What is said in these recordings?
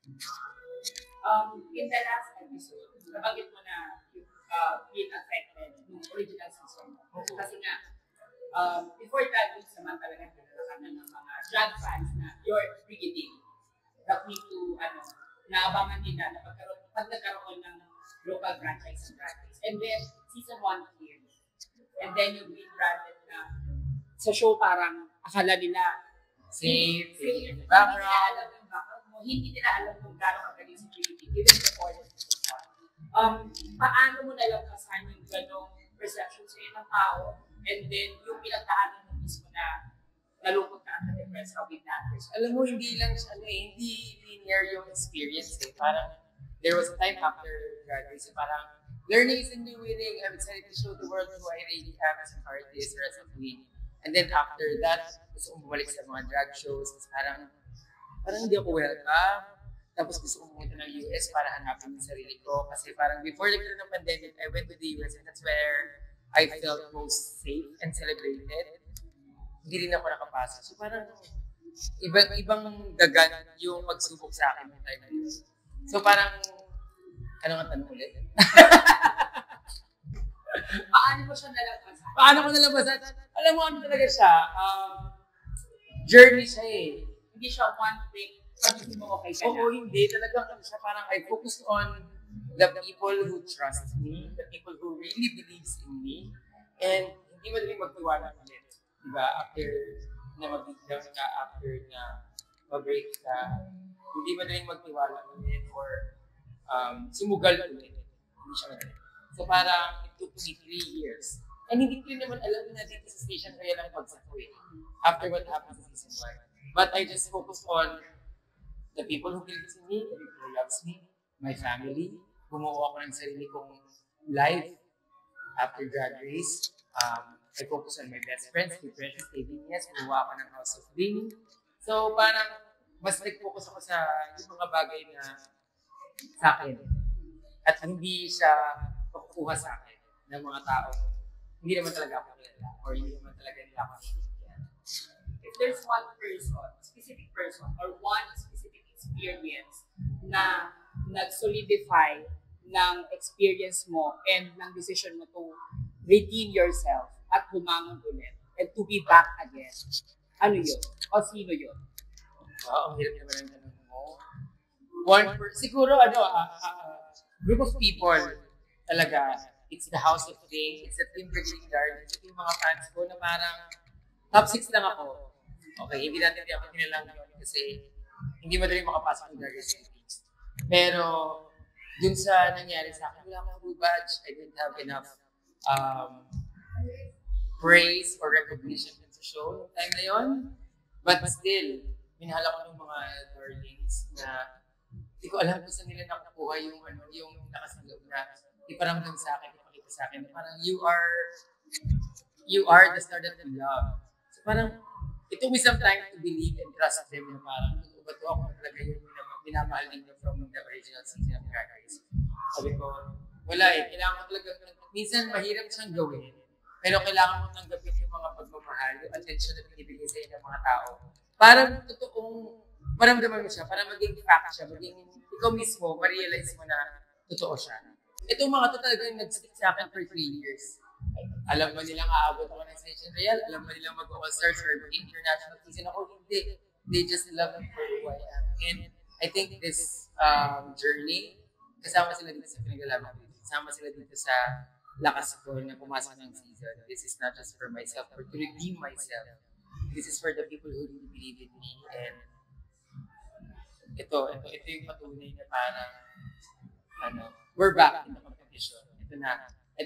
In the last episode, nabanggit mo na yung feel affected yung original season. Kasi nga, before that, yung naman talaga kilala ka na ng mga drag fans na you're beginning. That need to, naabangan nila na pag nagkaroon ng local franchise and drag race. And then, season 1 came. And then, yung being branded na sa show parang akala nila safe, background. Hindi nila alam kung gano'ng kagaling si Trinity, even before the season 1. Paano mo nalagpasan yung gano'ng perception sa ng tao, and then yung pinagdaanan mo mismo na nalungkot ka at na-depress ka with that person? Alam mo, hindi lang siya, hindi linear yung experience eh. Parang, there was a time after graduation, parang, learning is a new winning. I'm excited to show the world who I really am as an artist or as a queen. And then after that, gusto kong bumalik sa mga drag shows. Parang hindi ako welcome. Tapos gusto kong pumunta ng US para hanapin yung sarili ko. Kasi parang before the pandemic, I went to the US and that's where I felt most safe and celebrated. Hindi rin ako nakapasok. So parang ibang dagan yung magsubok sa akin ng time na yun. So parang, ano nga tanong ulit? Paano mo siya nalabasan? Paano ko nalabasan? Alam mo, ano talaga siya? Journey siya eh. Hindi siya one thing. Sabi mo okay ka na. Oo, hindi. Talagang ano siya, parang I focus on the people who trust me, the people who really believes in me, and hindi madaling magtiwala ulit. Diba? After na mag-down ka, after na mag-break ka, hindi madaling magtiwala ulit or sumugal ulit. Hindi siya madaling. So parang it took me 3 years. And hindi ko naman alam na dito sa station kaya lang pagsakwe after what happened sa season 1. But I just focus on the people who believe in me, the people who loves me, my family. Bumuo ako ng sarili kong life after Drag Race. I focus on my best friends, the Precious, the Vinyas. Bumuo ako ng House of Bling. So parang mas nag-focus ako sa yung mga bagay na sa akin. At hindi siya makukuha sa akin ng mga tao. Hindi naman talaga ako kilala or hindi naman talaga nila ako nilalaman. If there's one person, specific person, or one specific experience na nag-solidify ng experience mo and ng decision mo to redeem yourself at bumangon ulit and to be back again, ano yun? O sino yun? Ang hirap naman ang tanong mo. Siguro, group of people talaga. It's the House of Bling, it's the Team Brigade Guard, it's yung mga fans ko na parang top 6 lang ako. Okay, hindi natin ako tinalang yun kasi hindi madaling makapasok ng Drag Race Philippines. Pero dun sa nangyari sa akin, wala akong blue badge. I didn't have enough praise or recognition sa show noong time na yun. But still, minahal ako ng mga darlings na hindi ko alam kung saan nila nakukuha yung nakasaloob na iparamdam sa akin, ipakita sa akin. Parang you are the star that we love. So parang, it took me some time to believe and trust them na parang, totoo ba ito ako talaga yung minamahal din from the original season of Drag Race. Sabi ko, wala eh, kailangan ko talaga, minsan mahirap siyang gawin, pero kailangan mo tanggapin yung mga pagmamahal, yung attention na binibigay sa ng mga tao. Parang totoong, maramdaman mo siya, para maging fact siya, maging ikaw mismo, ma-realize mo na totoo siya. Itong mga to talaga yung nag-stick sa akin for 3 years. Alam mo nilang aabot ako ng Station Real, alam mo nilang mag-all-stars or international season ako, hindi. They just love me for who I am. And I think this journey, kasama sila dito sa pinaglalaban ko. Kasama sila dito sa lakas ko na pumasok ng season. This is not just for myself, or to redeem myself. This is for the people who really believe in me. And ito yung patunay na parang, we're back in the competition. Ito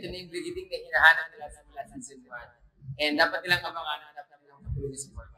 na yung brigading na hinahanap nila sa mula season 1. And dapat nilang abangan, dapat nilang patuloy na support.